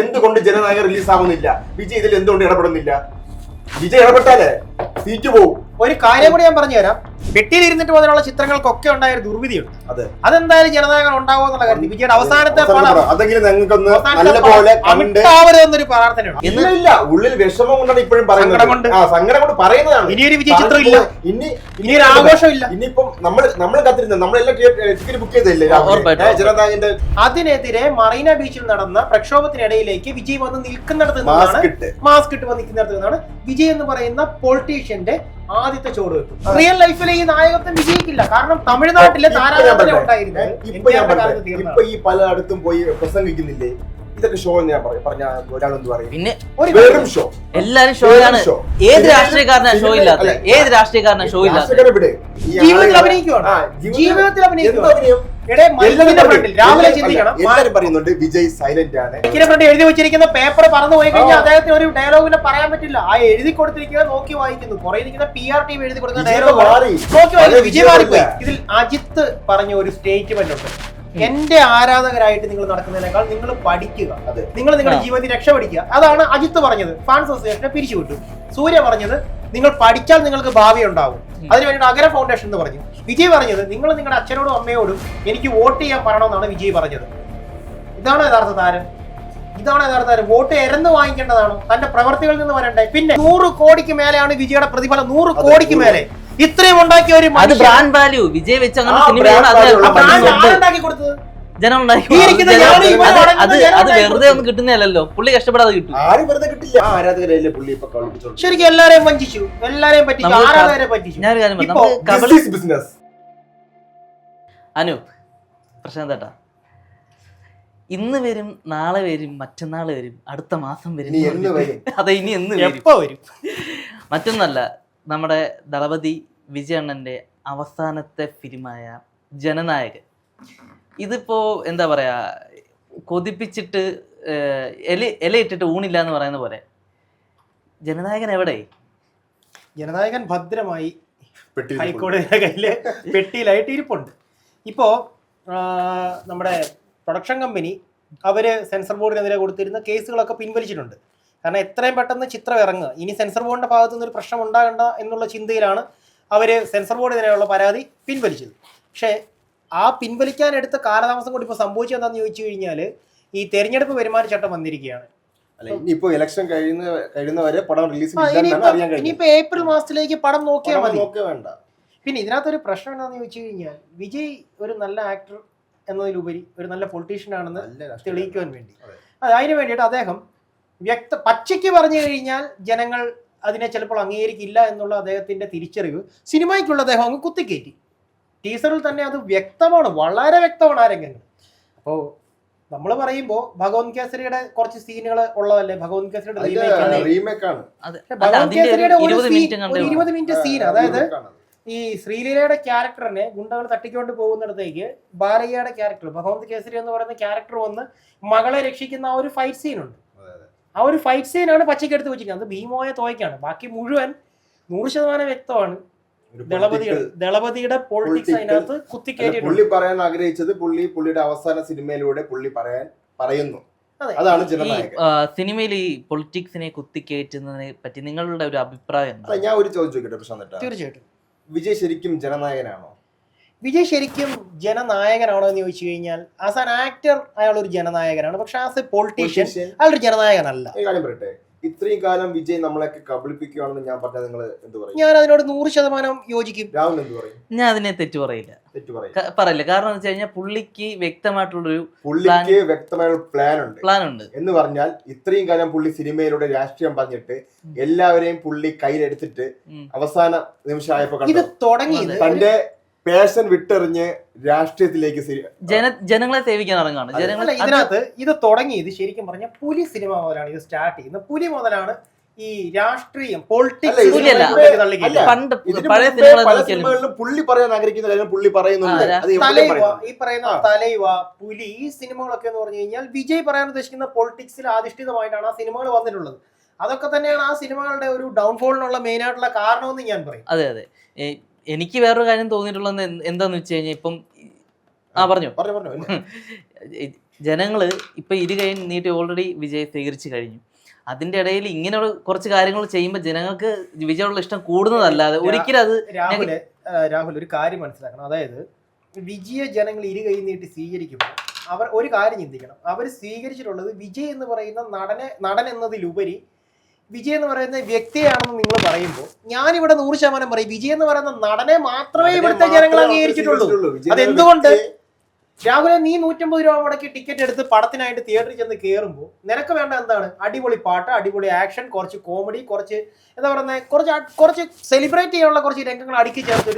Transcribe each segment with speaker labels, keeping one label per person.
Speaker 1: എന്തുകൊണ്ട് ജനനായകൻ റിലീസ് ആവുന്നില്ല? വിജയ് ഇതിൽ എന്തുകൊണ്ട് ഇടപെടുന്നില്ല? വിജയ് ഇടപെട്ടാലേ സീറ്റ് പോവും.
Speaker 2: ഒരു കാര്യം കൂടി ഞാൻ പറഞ്ഞുതരാം. പെട്ടിയിലിരുന്നിട്ട് മുതലുള്ള ചിത്രങ്ങൾക്കൊക്കെ ഉണ്ടായ ഒരു ദുർവിധിയുണ്ട്. അതെന്തായാലും ജനനായകൻ ഉണ്ടാവുക എന്നുള്ള കാര്യം വിജയുടെ അവസാനത്തെ
Speaker 1: അതെങ്കിലും ഞങ്ങൾക്കൊന്ന് നല്ലപോലെ
Speaker 2: എന്നൊരു പ്രാർത്ഥനയാണ്.
Speaker 1: ഇല്ല, ഉള്ളിൽ വിഷമം കൊണ്ടാണ് ഇപ്പോഴും പറയുന്നത്. സങ്കടം കൊണ്ട് പറയുന്നതാണ്.
Speaker 2: ഇനിയൊരു വിജയ് ചിത്രം ഇല്ല, ഇനിയൊരു ആഘോഷമില്ല.
Speaker 1: ഇനിയിപ്പം നമ്മൾ കത്തിരുന്നത് നമ്മളെല്ലാം ടിക്കറ്റ് ബുക്ക് ചെയ്തില്ലേ ജനനായകന്റെ.
Speaker 2: അതിനെതിരെ മറീന ബീച്ചിൽ നടന്ന പ്രക്ഷോഭത്തിനിടയിലേക്ക് വിജയ് വന്ന് നിൽക്കുന്നിടത്ത് നിന്നാണ്, മാസ്ക് ഇട്ട് വന്ന് നിൽക്കുന്നിടത്ത് നിന്നാണ് വിജയ് എന്ന് പറയുന്ന പൊളിറ്റീഷ്യന്റെ ആദ്യത്തെ ചുവടുവെപ്പ്. റിയൽ ലൈഫിലെ ഈ നായകത്വം വിജയിക്കില്ല. കാരണം തമിഴ്നാട്ടിലെ താരാരാധന ഉണ്ടായിരുന്നത്
Speaker 1: ഇപ്പൊ ഈ പലയിടത്തും പോയി പ്രസംഗിക്കുന്നില്ലേ? ഇതൊക്കെ ഷോ ഞാൻ പറഞ്ഞ ഒരാളെന്ത് പറയും?
Speaker 3: പിന്നെ
Speaker 1: വെറും ഷോ.
Speaker 3: എല്ലാരും ഷോയാണ്. ഏത് രാഷ്ട്രീയക്കാരനാ ഷോ ഇല്ലാത്ത? ഏത് രാഷ്ട്രീയക്കാരനാ ഷോ ഇല്ലാത്ത?
Speaker 2: ജീവിതത്തിൽ അഭിനയിക്കുവാണ്. ജീവിതത്തിൽ അഭിനയിക്കും. രാവിലെ ചിന്തിക്കണം.
Speaker 1: എല്ലാരും പറയുന്നുണ്ട് വിജയ് സൈലന്റ് ആണ്.
Speaker 2: എഴുതി വെച്ചിരിക്കുന്ന പേപ്പർ പറന്നു പോയി കഴിഞ്ഞാൽ അദ്ദേഹത്തിന് ഒരു ഡയലോഗിനെ പറയാൻ പറ്റില്ല. ആ എഴുതി കൊടുത്തിരിക്കുന്നത് നോക്കി വായിക്കുന്നു. കുറെ ഇരിക്കുന്ന PR ടീം എഴുതി കൊടുക്കുന്ന ഡയലോഗ് നോക്കി വായിക്കുന്നു. വിജയ് മാറിപ്പോയി. ഇതിൽ അജിത്ത് പറഞ്ഞ ഒരു സ്റ്റേറ്റ്മെന്റ് ഉണ്ട്. എന്റെ ആരാധകരായിട്ട് നിങ്ങൾ നടക്കുന്നതിനേക്കാൾ നിങ്ങൾ പഠിക്കുക, നിങ്ങൾ നിങ്ങളുടെ ജീവിതത്തിൽ രക്ഷപ്പെടിക്കുക. അതാണ് അജിത്ത് പറഞ്ഞത്. ഫാൻസ് അസോസിയേഷനെ പിരിച്ചുവിട്ടു. സൂര്യ പറഞ്ഞത് നിങ്ങൾ പഠിച്ചാൽ നിങ്ങൾക്ക് ഭാവി ഉണ്ടാവും, അതിനുവേണ്ടി അഗര ഫൗണ്ടേഷൻ എന്ന് പറഞ്ഞു. വിജയ് പറഞ്ഞത് നിങ്ങൾ നിങ്ങളുടെ അച്ഛനോടും അമ്മയോടും എനിക്ക് വോട്ട് ചെയ്യാൻ പറയണമെന്നാണ് വിജയ് പറഞ്ഞത്. ഇതാണ് യഥാർത്ഥ താരം. ഇതാണ് യഥാർത്ഥ താരം. വോട്ട് എരന്ന് വാങ്ങിക്കേണ്ടതാണോ? തന്റെ പ്രവർത്തികളിൽ നിന്ന് വരണ്ടേ? പിന്നെ 100 കോടിക്ക് മേലെയാണ് വിജയുടെ പ്രതിഫലം. 100 കോടിക്ക് മേലെ. ഇത്രയും ഉണ്ടാക്കിയ ഒരു
Speaker 3: ബ്രാൻഡ് വാല്യൂ വിജയ് വെച്ച് അങ്ങനെ
Speaker 2: കൊടുത്തത്
Speaker 3: ജനം അത് വെറുതെ ഒന്നും കിട്ടുന്നല്ലോ. പുള്ളി കഷ്ടപ്പെടാതെ കിട്ടും.
Speaker 2: ശരിക്കും എല്ലാരെയും വഞ്ചിച്ചു, എല്ലാരെയും പറ്റിച്ചു, ആരാധകരെ പറ്റിച്ചു.
Speaker 3: ഞാനൊരു കാര്യം അനു പ്രശാന്തേട്ടാ, ഇന്ന് വരും, നാളെ വരും, മറ്റന്നാൾ വരും, അടുത്ത മാസം വരും. അതെ, ഇനി എന്ന് വരും? മറ്റൊന്നല്ല, നമ്മുടെ ദളപതി വിജയണ്ണന്റെ അവസാനത്തെ ഫിലിമായ ജനനായകൻ. ഇതിപ്പോ എന്താ പറയാ, കൊതിപ്പിച്ചിട്ട് ഇലയിട്ടിട്ട് ഊണില്ല എന്ന് പറയുന്ന പോലെ ജനനായകൻ എവിടെ?
Speaker 2: ജനനായകൻ ഭദ്രമായി ഹൈക്കോടതിയുടെ കയ്യില് പെട്ടിയിലായിട്ട് ഇരിപ്പുണ്ട്. ഇപ്പോ നമ്മുടെ പ്രൊഡക്ഷൻ കമ്പനി അവര് സെൻസർ ബോർഡിനെതിരെ കൊടുത്തിരുന്ന കേസുകളൊക്കെ പിൻവലിച്ചിട്ടുണ്ട്. കാരണം എത്രയും പെട്ടെന്ന് ചിത്രം ഇറങ്ങുക, ഇനി സെൻസർ ബോർഡിന്റെ ഭാഗത്തു നിന്നൊരു പ്രശ്നം ഉണ്ടാകണ്ട എന്നുള്ള ചിന്തയിലാണ് അവര് സെൻസർ ബോർഡിനെതിരെയുള്ള പരാതി പിൻവലിച്ചത്. പക്ഷേ ആ പിൻവലിക്കാൻ എടുത്ത കാലതാമസം കൊണ്ട് ഇപ്പോൾ സംഭവിച്ചത് എന്താണെന്ന് ചോദിച്ചു കഴിഞ്ഞാൽ ഈ തെരഞ്ഞെടുപ്പ് പെരുമാറ്റച്ചട്ടം വന്നിരിക്കുകയാണ്.
Speaker 1: ഇനിയിപ്പോ ഇലക്ഷൻ കഴിയുന്നവരെ പടം റിലീസ്
Speaker 2: ഇനിയിപ്പോ ഏപ്രിൽ മാസത്തിലേക്ക് പടം നോക്കിയാൽ മതി. പിന്നെ ഇതിനകത്തൊരു പ്രശ്നം എന്താണെന്ന് ചോദിച്ചു കഴിഞ്ഞാൽ വിജയ് ഒരു നല്ല ആക്ടർ എന്നതിലുപരി ഒരു നല്ല പൊളിറ്റീഷ്യൻ ആണെന്ന് തെളിയിക്കുവാൻ വേണ്ടി, അതിനു വേണ്ടിയിട്ട് അദ്ദേഹം പച്ചയ്ക്ക് പറഞ്ഞു കഴിഞ്ഞാൽ ജനങ്ങൾ അതിനെ ചിലപ്പോൾ അംഗീകരിക്കില്ല എന്നുള്ള അദ്ദേഹത്തിന്റെ തിരിച്ചറിവ് സിനിമയ്ക്കുള്ള അദ്ദേഹം അങ്ങ് കുത്തിക്കയറ്റി. ടീസറിൽ തന്നെ അത് വ്യക്തമാണ്, വളരെ വ്യക്തമാണ് ആ രംഗങ്ങൾ. അപ്പോൾ നമ്മൾ പറയുമ്പോൾ ഭഗവത് കേസരിയുടെ കുറച്ച് സീനുകൾ ഉള്ളതല്ലേ? ഭഗവത് കേസരിയുടെ
Speaker 1: റീമേക്ക് ആണ്.
Speaker 2: ഭഗവത് കേസരിയുടെ ഒരു 20 മിനിറ്റ് സീൻ, അതായത് ഈ ശ്രീലീലയുടെ ക്യാരക്ടറിനെ ഗുണ്ടകൾ തട്ടിക്കൊണ്ട് പോകുന്നിടത്തേക്ക് ബാലയ്യയുടെ ക്യാരക്ടർ, ഭഗവത് കേസരി എന്ന് പറയുന്ന ക്യാരക്ടർ വന്ന് മകളെ രക്ഷിക്കുന്ന ആ ഒരു ഫൈറ്റ് സീനുണ്ട്. ആ ഒരു ഫൈറ്റ് സീനാണ് പച്ചയ്ക്ക് എടുത്ത് വെച്ചിരിക്കുന്നത്. അത് ഭീമമായ തോയ്ക്കാണ്. ബാക്കി മുഴുവൻ 100% വ്യക്തമാണ്. ദളപതിയുടെ പൊളിറ്റിക്സ് അതിനകത്ത് കുത്തിക്കേറ്റിട്ടുണ്ട്.
Speaker 1: പുള്ളി പറയാൻ ആഗ്രഹിച്ചത് പുള്ളിയുടെ അവസാന സിനിമയിലൂടെ പുള്ളി പറയുന്നു. അതാണ് ജനനായകൻ.
Speaker 3: സിനിമയിൽ ഈ പൊളിറ്റിക്സിനെ കുത്തിക്കേറ്റുന്നതിനെ പറ്റി നിങ്ങളുടെ ഒരു അഭിപ്രായം?
Speaker 1: ഞാൻ ഒരു ചോദ്യം ചോദിക്കട്ടെ പ്രശാന്തേട്ടാ?
Speaker 2: തീർച്ചയായിട്ടും.
Speaker 1: വിജയ് ശരിക്കും ജനനായകനാണോ?
Speaker 2: വിജയ് ശരിക്കും ജനനായകനാണോ എന്ന് ചോദിച്ചു കഴിഞ്ഞാൽ ആസ് ആൻ ആക്ടർ അയാൾ ഒരു ജനനായകനാണ്. പക്ഷെ ആസ് എ പൊളിറ്റീഷ്യൻ അയാളൊരു ജനനായകനല്ല.
Speaker 1: കാര്യം പറയട്ടെ, ഇത്രയും കാലം വിജയ് നമ്മളൊക്കെ കബളിപ്പിക്കുകയാണെന്ന് ഞാൻ പറഞ്ഞാൽ നിങ്ങൾ എന്ത് പറയും?
Speaker 2: ഞാൻ അതിനോട് 100% യോജിക്കും.
Speaker 1: രാഹുൽ എന്ത് പറയും?
Speaker 3: ഞാൻ അതിനെ തെറ്റു പറയില്ല. കാരണം എന്ന് വെച്ച് കഴിഞ്ഞാൽ പുള്ളിക്ക് വ്യക്തമായിട്ടുള്ള പ്ലാൻ ഉണ്ട്
Speaker 1: എന്ന് പറഞ്ഞാൽ ഇത്രയും കാലം പുള്ളി സിനിമയിലൂടെ രാഷ്ട്രീയം പറഞ്ഞിട്ട് എല്ലാവരെയും പുള്ളി കയ്യിലെടുത്തിട്ട് അവസാന നിമിഷമായപ്പോ
Speaker 2: ഇത് തുടങ്ങി
Speaker 1: തന്റെ പാഷൻ വിട്ടെറിഞ്ഞ് രാഷ്ട്രീയത്തിലേക്ക്
Speaker 3: ജനങ്ങളെ സേവിക്കാൻ ഇറങ്ങാണ്.
Speaker 2: ഇതിനകത്ത് ഇത് തുടങ്ങിയത് ശരിക്കും പറഞ്ഞാൽ പുലി സിനിമ മുതലാണ് ഇത് സ്റ്റാർട്ട് ചെയ്യുന്നത്. പുലി മുതലാണ് ഈ രാഷ്ട്രീയം, പൊളിറ്റിക്സ്
Speaker 1: പുള്ളി പറയാൻ ആഗ്രഹിക്കുന്ന കാര്യം പുള്ളി പറയുന്നുണ്ട്.
Speaker 2: ഈ പറയുന്ന തലൈവ, പുലി, ഈ സിനിമകളൊക്കെ എന്ന് പറഞ്ഞു കഴിഞ്ഞാൽ വിജയ് പറയാൻ ഉദ്ദേശിക്കുന്ന പൊളിറ്റിക്സിൽ അധിഷ്ഠിതമായിട്ടാണ് ആ സിനിമകൾ വന്നിട്ടുള്ളത്. അതൊക്കെ തന്നെയാണ് ആ സിനിമകളുടെ ഒരു ഡൗൺഫോളിനുള്ള മെയിൻ ആയിട്ടുള്ള കാരണമെന്ന് ഞാൻ പറയും.
Speaker 3: അതെ അതെ. എനിക്ക് വേറൊരു കാര്യം തോന്നിയിട്ടുള്ളത് എന്താന്ന് വെച്ച് കഴിഞ്ഞാൽ ഇപ്പം പറഞ്ഞു ജനങ്ങള് ഇപ്പൊ ഇരുകൈ നീട്ടി ഓൾറെഡി വിജയ് സ്വീകരിച്ചു കഴിഞ്ഞു. അതിന്റെ ഇടയിൽ ഇങ്ങനെ കുറച്ച് കാര്യങ്ങൾ ചെയ്യുമ്പോൾ ജനങ്ങൾക്ക് വിജയോടുള്ള ഇഷ്ടം കൂടുന്നതല്ലാതെ ഒരിക്കലും അത്
Speaker 2: രാഹുൽ ഒരു കാര്യം മനസ്സിലാക്കണം. അതായത് വിജയ ജനങ്ങൾ ഇരുകൈ നീട്ടി സ്വീകരിക്കുമ്പോൾ അവർ ഒരു കാര്യം ചിന്തിക്കണം. അവർ സ്വീകരിച്ചിട്ടുള്ളത് വിജയ് എന്ന് പറയുന്ന നടൻ എന്നതിലുപരി വിജയ് എന്ന് പറയുന്ന വ്യക്തിയാണെന്ന് നിങ്ങൾ പറയുമ്പോൾ ഞാനിവിടെ 100% പറയും വിജയ് എന്ന് പറയുന്ന നടനെ മാത്രമേ ഇവിടുത്തെ ജനങ്ങൾ അംഗീകരിച്ചിട്ടുള്ളൂ. അതെന്തുകൊണ്ട്? രാഹുലെ നീ 150 രൂപ മുടക്കി ടിക്കറ്റ് എടുത്ത് പടത്തിനായിട്ട് തിയേറ്ററിൽ ചെന്ന് കയറുമ്പോൾ നിനക്ക് വേണ്ട എന്താണ്? അടിപൊളി പാട്ട്, അടിപൊളി ആക്ഷൻ, കുറച്ച് കോമഡി, കുറച്ച് എന്താ പറയുന്നത്, കുറച്ച് സെലിബ്രേറ്റ് ചെയ്യാനുള്ള കുറച്ച് രംഗങ്ങൾ അടുക്കി ചേർത്ത്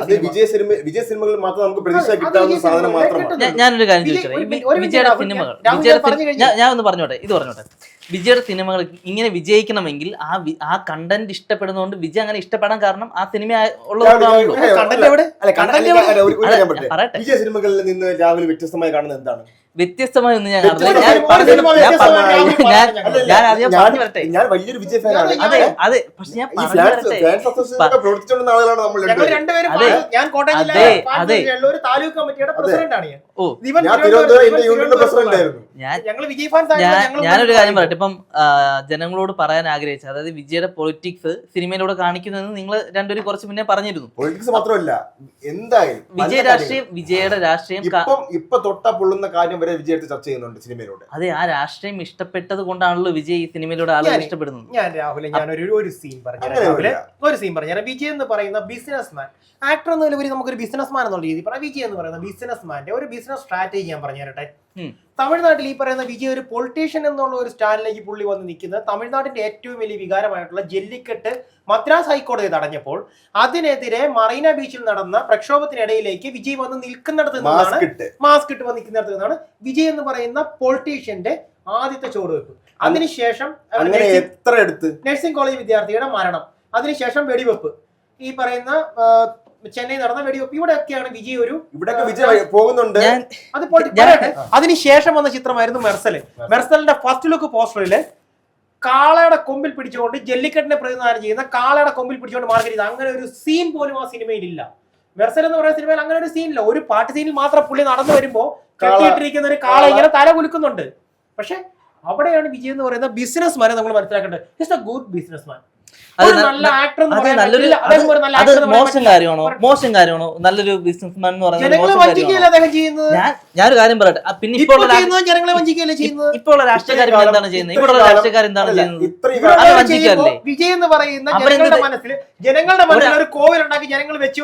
Speaker 1: വിജയ സിനിമകൾ മാത്രം നമുക്ക് പ്രതീക്ഷ കിട്ടാവുന്ന സാധനം മാത്രമാണ്.
Speaker 3: ഞാനൊരു കാര്യം ചോദിച്ചോട്ടെ, വിജയുടെ സിനിമകൾ ഞാൻ ഒന്ന് പറഞ്ഞോട്ടെ, ഇത് പറഞ്ഞോട്ടെ. വിജയുടെ സിനിമകൾ ഇങ്ങനെ വിജയിക്കണമെങ്കിൽ ആ കണ്ടന്റ് ഇഷ്ടപ്പെടുന്നതുകൊണ്ട് വിജയ് അങ്ങനെ ഇഷ്ടപ്പെടാൻ കാരണം ആ സിനിമ ഉള്ളതുകൊണ്ടാണല്ലോ.
Speaker 1: വിജയ സിനിമകളിൽ നിന്ന് രാഹുൽ വ്യത്യസ്തമായി കാണുന്നത് എന്താണ്?
Speaker 3: വ്യത്യസ്തമായി ഒന്നും ഞാൻ കാണുന്നില്ല.
Speaker 1: ഞാൻ വലിയൊരു വിജയ് ഫാനാണ്.
Speaker 3: അതെ, പക്ഷെ ഞാൻ
Speaker 1: പ്രവർത്തിച്ചുകൊണ്ടിരുന്ന ആളുകളാണ് നമ്മൾ.
Speaker 3: ഞാനൊരു കാര്യം പറയട്ടെ. ഇപ്പം ജനങ്ങളോട് പറയാൻ ആഗ്രഹിച്ചത്, അതായത് വിജയുടെ പൊളിറ്റിക്സ് സിനിമയിലൂടെ കാണിക്കുന്നതെന്ന് നിങ്ങൾ രണ്ടുപേരും കുറച്ച് മുന്നേ പറഞ്ഞിരുന്നു.
Speaker 1: പൊളിറ്റിക്സ് മാത്രമല്ല, എന്തായാലും
Speaker 3: വിജയുടെ രാഷ്ട്രീയം
Speaker 1: ഇപ്പൊ തൊട്ടാ പൊള്ളുന്ന കാര്യം വരെ വിജയത്തെ ചർച്ച ചെയ്യുന്നുണ്ട് സിനിമയിലൂടെ.
Speaker 3: അതെ, ആ രാഷ്ട്രീയം ഇഷ്ടപ്പെട്ടത് കൊണ്ടാണല്ലോ വിജയ് ഈ സിനിമയിലൂടെ ആളുകൾ ഇഷ്ടപ്പെടുന്നത്.
Speaker 2: ഞാനൊരു സീൻ പറഞ്ഞുതരാം. വിജയ് എന്ന് പറയുന്ന ബിസിനസ്മാൻ, ആക്ടർ എന്നതിലുപരി നമുക്കൊരു ബിസിനസ്മാൻ എന്നുള്ള രീതി പറയാം. വിജയ് എന്ന് പറയുന്ന ബിസിനസ്മാന്റെ ഒരു ബിസിനസ് സ്ട്രാറ്റജി ഞാൻ പറഞ്ഞു തരട്ടെ. തമിഴ്നാട്ടിൽ ഈ പറയുന്ന വിജയ് ഒരു പൊളിറ്റീഷ്യൻ എന്നുള്ള ഒരു സ്റ്റാൻഡിലേക്ക് പുള്ളി വന്ന് നിൽക്കുന്നത് തമിഴ്നാട്ടിന്റെ ഏറ്റവും വലിയ വികാരമായിട്ടുള്ള ജല്ലിക്കെട്ട് മദ്രാസ് ഹൈക്കോടതി തടഞ്ഞപ്പോൾ അതിനെതിരെ മറീന ബീച്ചിൽ നടന്ന പ്രക്ഷോഭത്തിനിടയിലേക്ക് വിജയ് വന്ന് നിൽക്കുന്നിടത്ത് നിന്നാണ്, മാസ്ക് ഇട്ട് വന്ന് നിൽക്കുന്നിടത്ത് നിന്നാണ് വിജയ് എന്ന് പറയുന്ന പൊളിറ്റീഷ്യന്റെ ആദ്യത്തെ ചുവടുവെപ്പ്. അതിനുശേഷം നഴ്സിംഗ് കോളേജ് വിദ്യാർത്ഥിയുടെ മരണം, അതിനുശേഷം വെടിവെപ്പ്, ഈ പറയുന്ന ചെന്നൈ നടന്ന വെടിവെപ്പ്, ഇവിടെയൊക്കെയാണ് വിജയ്
Speaker 1: പോകുന്നുണ്ട്.
Speaker 2: അത് അതിനുശേഷം വന്ന ചിത്രമായിരുന്നു മെർസലിന്റെ ഫസ്റ്റ് ലുക്ക് പോസ്റ്ററില് കാളയുടെ കൊമ്പിൽ പിടിച്ചുകൊണ്ട് ജല്ലിക്കെട്ടിനെ പ്രതിനിധാനം ചെയ്യുന്ന കാളയുടെ കൊമ്പിൽ പിടിച്ചുകൊണ്ട് മാർക്കറ്റ് ചെയ്ത് അങ്ങനെ ഒരു സീൻ പോലും ആ സിനിമയിൽ ഇല്ല. മെർസൽ എന്ന് പറയുന്ന സിനിമയിൽ അങ്ങനെ ഒരു സീനില്ല. ഒരു പാട്ട് സീനിൽ മാത്രം പുള്ളി നടന്നു വരുമ്പോ കെട്ടിയിട്ടിരിക്കുന്ന ഒരു കാള ഇങ്ങനെ തല കുലുക്കുന്നുണ്ട്. പക്ഷെ അവിടെയാണ് വിജയ് എന്ന് പറയുന്ന ബിസിനസ്മാനെ നമ്മൾ മനസ്സിലാക്കേണ്ടത്. It's A good businessman.
Speaker 3: മോശം കാര്യമാണോ നല്ലൊരു ബിസിനസ്മാൻ എന്ന് പറയുന്നത്? ഞാനൊരു കാര്യം പറയട്ടെ, പിന്നെ ഇപ്പോൾ ഇപ്പോൾ രാഷ്ട്രീയക്കാർ എന്താണ് ചെയ്യുന്നത്? ഇപ്പോൾ രാഷ്ട്രീയക്കാർ എന്താണ് ചെയ്യുന്നത്? അത് വഞ്ചിക്കല്ലേ?
Speaker 2: വിജയ് എന്ന് പറയുന്ന ജനങ്ങളുടെ മനസ്സിൽ ഒരു കോവിൽ ഉണ്ടാക്കി ജനങ്ങൾ വെച്ചു.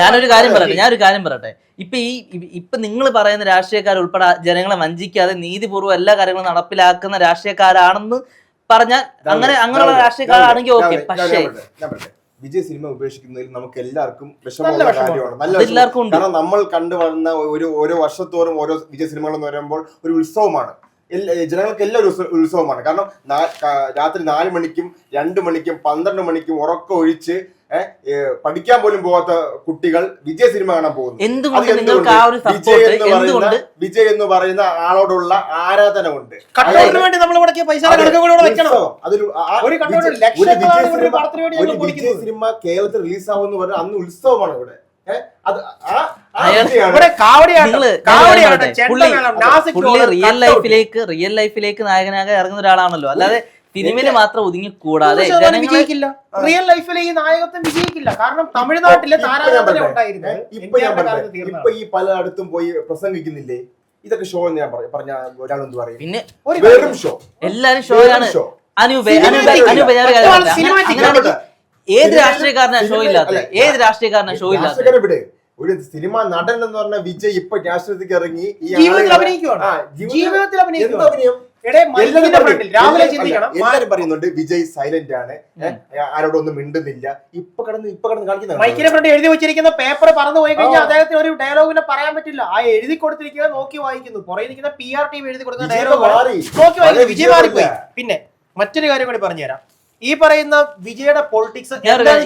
Speaker 3: ഞാനൊരു കാര്യം പറയട്ടെ, ഇപ്പൊ നിങ്ങൾ പറയുന്ന രാഷ്ട്രീയക്കാർ ഉൾപ്പെടെ ജനങ്ങളെ വഞ്ചിക്കാതെ നീതിപൂർവ്വം എല്ലാ കാര്യങ്ങളും നടപ്പിലാക്കുന്ന രാഷ്ട്രീയക്കാരാണെന്ന് പറഞ്ഞാൽ അങ്ങനെയുള്ള രാഷ്ട്രീയക്കാരാണെങ്കിൽ ഓക്കെ. പക്ഷേ
Speaker 1: വിജയ് സിനിമ ഉപേക്ഷിക്കുന്നതിൽ നമുക്ക് എല്ലാവർക്കും വിഷമമുള്ള കാര്യമാണ്. നല്ല കാരണം നമ്മൾ കണ്ടുവരുന്ന ഓരോ വർഷത്തോറും ഓരോ വിജയ് സിനിമകൾ എന്ന് പറയുമ്പോൾ ഒരു ഉത്സവമാണ്. ജനങ്ങൾക്ക് എല്ലാം ഒരു ഉത്സവമാണ്. കാരണം രാത്രി 4 മണിക്കും 2 മണിക്കും 12 മണിക്കും ഉറക്കം ഒഴിച്ച് പഠിക്കാൻ പോലും പോകാത്ത കുട്ടികൾ വിജയ് സിനിമ കാണാൻ പോകുന്നു. വിജയ് എന്ന് പറയുന്ന ആളോടുള്ള ആരാധന കൊണ്ട് വിജയ് സിനിമ കേരളത്തിൽ റിലീസാവെന്ന് പറഞ്ഞാൽ അന്ന് ഉത്സവമാണ് ഇവിടെ.
Speaker 3: റിയൽ ലൈഫിലേക്ക് നായകനാകെ ഇറങ്ങുന്ന ഒരാളാണല്ലോ, അല്ലാതെ സിനിമയിൽ മാത്രം ഒതുങ്ങി കൂടാതെ
Speaker 2: വിജയിക്കില്ല. റിയൽ ലൈഫിലെ ഈ നായകത്വം വിജയിക്കില്ല. കാരണം തമിഴ്നാട്ടിലെ താരാരാധന ഉണ്ടായിരുന്നത്.
Speaker 1: ഇപ്പൊ ഈ പലയിടത്തും പോയി പ്രസംഗിക്കുന്നില്ലേ? ഇതൊക്കെ ഷോ ഞാൻ പറഞ്ഞ ഒരാളെന്ത് പറയും?
Speaker 3: പിന്നെ
Speaker 1: വെറും ഷോ,
Speaker 3: എല്ലാരും ഷോയാണ്. ഏത് രാഷ്ട്രീയക്കാരനാ ഷോ ഇല്ലാത്ത?
Speaker 1: ഒരു സിനിമ നടൻ എന്ന് പറഞ്ഞ വിജയ് ഇപ്പൊ രാഷ്ട്രീയത്തിലേക്ക് ഇറങ്ങി എല്ലാരും പറയുന്നുണ്ട് വിജയ് സൈലന്റ് ആണ്, ആരോടൊന്നും മിണ്ടുന്നില്ല. ഇപ്പൊ കടന്ന് കാണിക്കുന്നത്
Speaker 2: മൈക്കിനെ ഫ്രണ്ട് എഴുതി വെച്ചിരിക്കുന്ന പേപ്പർ പറന്നു പോയി കഴിഞ്ഞാൽ അദ്ദേഹത്തിന് ഒരു ഡയലോഗിനെ പറയാൻ പറ്റില്ല. ആ എഴുതി കൊടുത്തിരിക്കുന്നത് നോക്കി വായിക്കുന്നു. പുറകെ ഇരിക്കുന്ന PR ടീം എഴുതി കൊടുക്കുന്ന ഡയലോഗ് നോക്കി വായിക്കുന്നു. വിജയ് മാറിപ്പോയി. പിന്നെ മറ്റൊരു കാര്യം കൂടി പറഞ്ഞുതരാം. ഈ പറയുന്ന വിജയുടെ പൊളിറ്റിക്സ്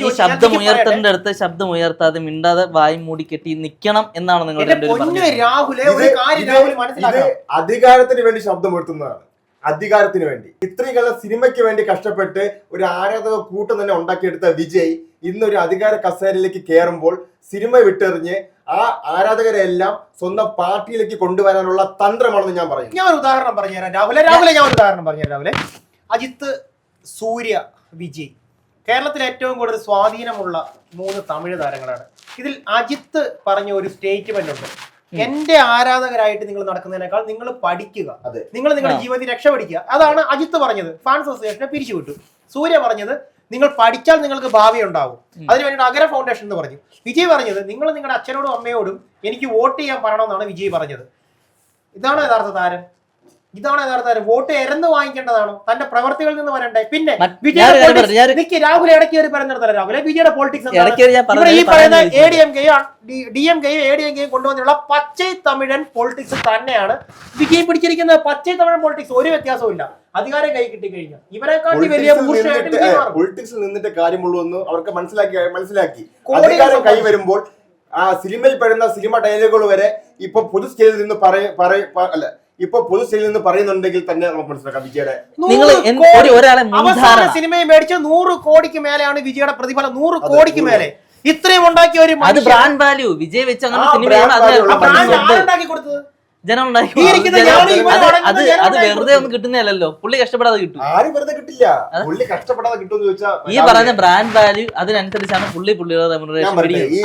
Speaker 3: ഈ ശബ്ദം ഉയർത്തേണ്ട അടുത്ത് ശബ്ദം ഉയർത്താതെ മിണ്ടാതെ വായി മൂടി കെട്ടി നിക്കണം എന്നാണ് നിങ്ങൾ
Speaker 1: അധികാരത്തിന് വേണ്ടി ശബ്ദം ഉയർത്തുന്നതാണ്. അധികാരത്തിന് വേണ്ടി ഇത്രയും കാലം സിനിമയ്ക്ക് വേണ്ടി കഷ്ടപ്പെട്ട് ഒരു ആരാധക കൂട്ടം തന്നെ ഉണ്ടാക്കിയെടുത്ത വിജയ് ഇന്നൊരു അധികാര കസേരയിലേക്ക് കയറുമ്പോൾ സിനിമ വിട്ടെറിഞ്ഞ് ആ ആരാധകരെ എല്ലാം സ്വന്തം പാർട്ടിയിലേക്ക് കൊണ്ടുവരാനുള്ള തന്ത്രമാണെന്ന് ഞാൻ പറയുന്നു.
Speaker 2: ഞാൻ ഒരു ഉദാഹരണം പറഞ്ഞുതരാം രാഹുലെ. ഞാൻ ഒരു ഉദാഹരണം പറഞ്ഞുതരാം രാഹുലെ. അജിത്ത്, സൂര്യ, വിജയ് കേരളത്തിൽ ഏറ്റവും കൂടുതൽ സ്വാധീനമുള്ള 3 തമിഴ് താരങ്ങളാണ്. ഇതിൽ അജിത്ത് പറഞ്ഞ ഒരു സ്റ്റേറ്റ്മെന്റ് ഉണ്ട്, എന്റെ ആരാധകരായിട്ട് നിങ്ങൾ നടക്കുന്നതിനേക്കാൾ നിങ്ങൾ പഠിക്കുക, നിങ്ങൾ നിങ്ങളുടെ ജീവിതത്തിൽ രക്ഷപ്പെടിക്കുക. അതാണ് അജിത്ത് പറഞ്ഞത്. ഫാൻസ് അസോസിയേഷനെ പിരിച്ചുവിട്ടു. സൂര്യ പറഞ്ഞത് നിങ്ങൾ പഠിച്ചാൽ നിങ്ങൾക്ക് ഭാവി ഉണ്ടാവും, അതിന് വേണ്ടിയിട്ട് അഗര ഫൗണ്ടേഷൻ എന്ന് പറഞ്ഞു. വിജയ് പറഞ്ഞത് നിങ്ങൾ നിങ്ങളുടെ അച്ഛനോടും അമ്മയോടും എനിക്ക് വോട്ട് ചെയ്യാൻ പറയണമെന്നാണ് വിജയ് പറഞ്ഞത്. ഇതാണ് യഥാർത്ഥ താരം. വോട്ട് എരന്ന് വാങ്ങിക്കേണ്ടതാണോ? തന്റെ പ്രവർത്തികളിൽ നിന്ന് വരണ്ടേ? പിന്നെ രാഹുൽ ഇടയ്ക്ക് കയറി പറയുന്നിടത്തല്ല രാഹുലെ വിജയുടെ പോളിറ്റിക്സ് ഈ പറയുന്ന ADMKയും കൊണ്ടുവന്നുള്ള പച്ചൈ തമിഴൻ പോളിറ്റിക്സ് തന്നെയാണ് വിജയ് പിടിച്ചിരിക്കുന്നത്. പച്ചൈ തമിഴൻ പോളിറ്റിക്സ് ഒരു വ്യത്യാസവും ഇല്ല. അധികാരം കൈ കിട്ടിക്കഴിഞ്ഞാൽ ഇവരെക്കാട്ടി വലിയ
Speaker 1: പൊളിറ്റിക്സിൽ നിന്നിട്ട് കാര്യമുള്ളൂ എന്ന് അവർക്ക് മനസ്സിലാക്കി അധികാരം കൈ വരുമ്പോൾ ആ സിനിമയിൽ പെടുന്ന സിനിമ ഡയലോഗുകൾ വരെ ഇപ്പൊ പൊതു സ്റ്റേജിൽ നിന്ന് പറയുന്നുണ്ടെങ്കിൽ തന്നെ നമുക്ക് മനസ്സിലാക്കാം വിജയുടെ
Speaker 2: അവസാന സിനിമയെ മേടിച്ച 100 കോടിക്ക് മേലെയാണ് വിജയുടെ പ്രതിഫലം. 100 കോടിക്ക് മേലെ ഇത്രയും ഉണ്ടാക്കിയ ഒരു
Speaker 3: ബ്രാൻഡ് വാല്യൂ വിജയ് വെച്ച്
Speaker 2: ഉണ്ടാക്കി കൊടുത്തത്
Speaker 3: ജനം അത് വെറുതെ ഒന്നും കിട്ടുന്നല്ലോ. പുള്ളി കഷ്ടപ്പെടാതെ കിട്ടും.
Speaker 1: ആരും വെറുതെ കിട്ടില്ല. പുള്ളി കഷ്ടപ്പെടാതെ കിട്ടുമെന്ന് ചോദിച്ചാൽ
Speaker 3: ഈ പറഞ്ഞ ബ്രാൻഡ് വാല്യൂ അതിനനുസരിച്ചാണ് പുള്ളിയുടെ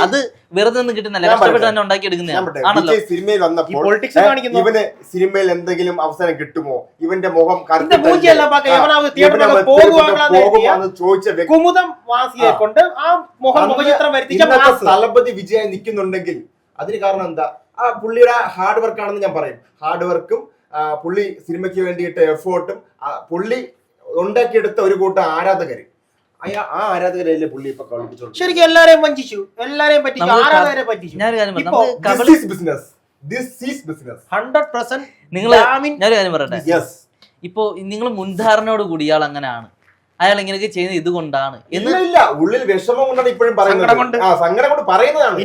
Speaker 3: അത് വെറുതെ ഒന്നും കിട്ടുന്നില്ല. കഷ്ടപ്പെട്ട് തന്നെ ഉണ്ടാക്കി എടുക്കുന്നതാണ്.
Speaker 1: സിനിമയിൽ വന്നപ്പോൾ ഇവന് സിനിമയിൽ എന്തെങ്കിലും അവസരം കിട്ടുമോ, ഇവന്റെ മുഖം ചോദിച്ച തലപതി വിജയ് നിൽക്കുന്നുണ്ടെങ്കിൽ അതിന് കാരണം എന്താ? ആ പുള്ളിയുടെ ഹാർഡ് വർക്ക് ആണെന്ന് ഞാൻ പറയും. ഹാർഡ് വർക്കും പുള്ളി സിനിമയ്ക്ക് വേണ്ടിയിട്ട് എഫേർട്ടും പുള്ളി ഉണ്ടാക്കിയെടുത്ത ഒരു കൂട്ടം ആരാധകര്, ആ ആരാധകരല്ലേ പുള്ളി ഇപ്പൊ കളിപ്പിച്ചോളൂ.
Speaker 2: ശരിക്കും എല്ലാരെയും വഞ്ചിച്ചു, എല്ലാരെയും പറ്റിച്ചു, ആരാധകരെ പറ്റിച്ചു. 100%
Speaker 3: നിങ്ങള് ഞാനൊരു കാര്യം പറയട്ടെ. ഇപ്പൊ നിങ്ങൾ മുൻധാരണയോട് കൂടി ഇയാൾ അങ്ങനെയാണ്, അയാൾ ഇങ്ങനെയൊക്കെ ചെയ്യുന്നത് ഇതുകൊണ്ടാണ്
Speaker 1: എന്നില്ല. ഉള്ളിൽ വിഷമം കൊണ്ടാണ് ഇപ്പോഴും പറയുന്നത്. സങ്കടം കൊണ്ട് പറയുന്നതാണ്.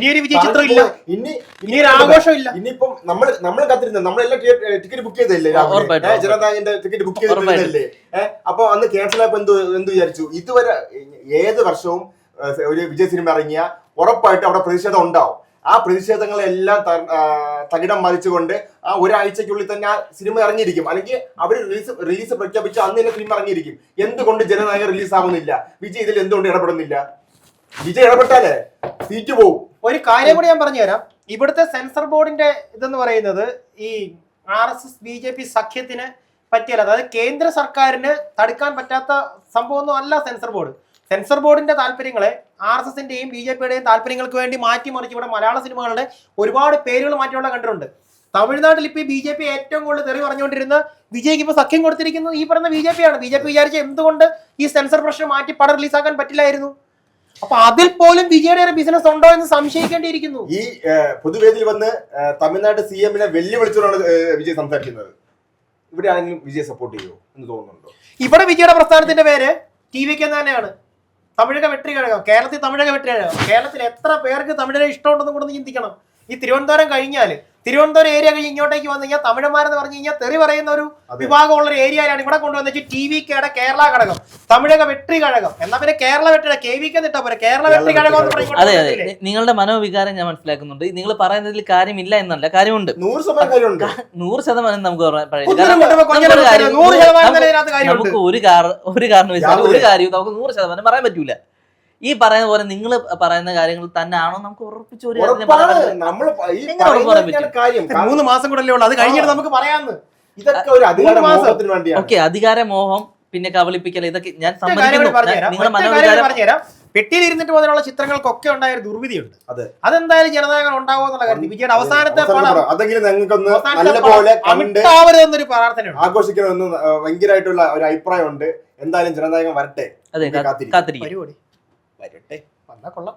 Speaker 2: ഇനി ആഘോഷം ഇല്ല.
Speaker 1: ഇനിയിപ്പം നമ്മൾ കാത്തിരുന്നത്, നമ്മളെല്ലാം ടിക്കറ്റ് ബുക്ക് ചെയ്തല്ലേ, ജനതാദളിന്റെ ടിക്കറ്റ് ബുക്ക് ചെയ്തല്ലേ. അപ്പൊ അന്ന് ക്യാൻസൽ ആയപ്പോ എന്ത് വിചാരിച്ചു? ഇതുവരെ ഏത് വർഷവും ഒരു വിജയ് സിനിമ ഇറങ്ങിയ ഉറപ്പായിട്ട് അവിടെ പ്രതിഷേധം ഉണ്ടാവും. ആ പ്രതിഷേധങ്ങളെല്ലാം തകിടം മറിച്ചുകൊണ്ട് ആ ഒരാഴ്ചക്കുള്ളിൽ തന്നെ ആ സിനിമ ഇറങ്ങിയിരിക്കും. അല്ലെങ്കിൽ അവർ റിലീസ് പ്രഖ്യാപിച്ച് അന്ന് തന്നെ സിനിമ ഇറങ്ങിയിരിക്കും. എന്തുകൊണ്ട് ജനനായകൻ റിലീസ് ആവുന്നില്ല? വിജയ് ഇതിൽ എന്തുകൊണ്ട് ഇടപെടുന്നില്ല? വിജയ് ഇടപെട്ടാലേ സീറ്റ് പോവും.
Speaker 2: ഒരു കാര്യം കൂടി ഞാൻ പറഞ്ഞുതരാം. ഇവിടുത്തെ സെൻസർ ബോർഡിന്റെ ഇതെന്ന് പറയുന്നത് ഈ RSS BJP സഖ്യത്തിന് പറ്റിയല്ല. അതായത് കേന്ദ്ര സർക്കാരിന് തടുക്കാൻ പറ്റാത്ത സംഭവമൊന്നും അല്ല സെൻസർ ബോർഡ്. സെൻസർ ബോർഡിന്റെ താല്പര്യങ്ങളെ RSSന്റെയും BJPയുടെയും താല്പര്യങ്ങൾക്ക് വേണ്ടി മാറ്റിമറിച്ച് ഇവിടെ മലയാള സിനിമകളുടെ ഒരുപാട് പേരുകൾ മാറ്റിയുള്ള കണ്ടിട്ടുണ്ട്. തമിഴ്നാട്ടിൽ ഇപ്പൊ BJP ഏറ്റവും കൂടുതൽ തെറി പറഞ്ഞുകൊണ്ടിരുന്ന വിജയ്ക്ക് ഇപ്പൊ സഖ്യം കൊടുത്തിരിക്കുന്നത് ഈ പറഞ്ഞ BJPയാണ്. BJP വിചാരിച്ച എന്തുകൊണ്ട് ഈ സെൻസർ പ്രശ്നം മാറ്റി പടം റിലീസാക്കാൻ പറ്റില്ലായിരുന്നു? അപ്പൊ അതിൽ പോലും വിജയുടെ ഒരു ബിസിനസ് ഉണ്ടോ എന്ന് സംശയിക്കേണ്ടിയിരിക്കുന്നു.
Speaker 1: ഈ പൊതുവേദിയിൽ വന്ന് തമിഴ്നാട് CM-നെ വെല്ലുവിളിച്ചുകൊണ്ടാണ് വിജയ് സംസാരിക്കുന്നത്. ഇവിടെ ആണെങ്കിലും വിജയ് സപ്പോർട്ട് ചെയ്യുമോ എന്ന് തോന്നുന്നുണ്ടോ?
Speaker 2: ഇവിടെ വിജയുടെ പ്രസ്ഥാനത്തിന്റെ പേര് TVK തന്നെയാണ്, തമിഴക വെട്രി കഴകം. കേരളത്തിൽ തമിഴക വെട്രി കഴകം. കേരളത്തിൽ എത്ര പേർക്ക് തമിഴരെ ഇഷ്ടമുണ്ടെന്ന് കൂടെ ചിന്തിക്കണം. ഈ തിരുവനന്തപുരം കഴിഞ്ഞാൽ, തിരുവനന്തപുരം ഏരിയ കഴിഞ്ഞ് ഇങ്ങോട്ടേക്ക് വന്നു കഴിഞ്ഞാൽ തമിഴന്മാരെന്ന് പറഞ്ഞു കഴിഞ്ഞാൽ തെറി പറയുന്ന ഒരു വിഭാഗമുള്ള ഒരു ഏരിയയിലാണ് ഇവിടെ കൊണ്ടുവന്നിട്ട് TVKയുടെ കേരള ഘടകം, തമിഴക വെട്രി കഴകം. എന്നാ പിന്നെ കേരള വെട്രി KVK എന്നിട്ടാ പോലെ കേരള വെട്രി കഴകം.
Speaker 3: അതെ അതെ, നിങ്ങളുടെ മനോവികാരം ഞാൻ മനസ്സിലാക്കുന്നുണ്ട്. നിങ്ങൾ പറയുന്നതിൽ കാര്യമില്ല എന്നല്ല, കാര്യമുണ്ട്. 100% നമുക്ക് നമുക്ക് ഒരു കാരണവശാലും ഒരു കാര്യവും നമുക്ക് 100% പറയാൻ പറ്റൂല. ഈ പറയുന്ന പോലെ നിങ്ങൾ പറയുന്ന കാര്യങ്ങൾ തന്നെയാണോ നമുക്ക് ഉറപ്പിച്ചു?
Speaker 2: 3 മാസം കൂടെ ഉള്ളൂ, അത് കഴിഞ്ഞിട്ട് നമുക്ക് പറയാമെന്ന്.
Speaker 3: ഓക്കെ, അധികാരമോഹം പിന്നെ കബളിപ്പിക്കൽ, ഇതൊക്കെ ഞാൻ
Speaker 2: പെട്ടിയിൽ ഇരുന്നിട്ട് പോലുള്ള ചിത്രങ്ങൾക്കൊക്കെ ഉണ്ടായ ഒരു ദുർവിധിയുണ്ട്. അതെന്തായാലും ജനനായകൻ ഉണ്ടാവുക എന്നുള്ള കാര്യം വിജയുടെ അവസാനത്തെ എന്നൊരു പ്രാർത്ഥനയുണ്ട്.
Speaker 1: ആഘോഷിക്കണമെന്ന് ഭയങ്കരമായിട്ടുള്ള ഒരു അഭിപ്രായമുണ്ട്. എന്തായാലും ജനനായകൻ വരട്ടെ.
Speaker 3: അതെ, കാത്തിരിക്കും.
Speaker 2: വരട്ടെ, വന്നാ കൊള്ളാം.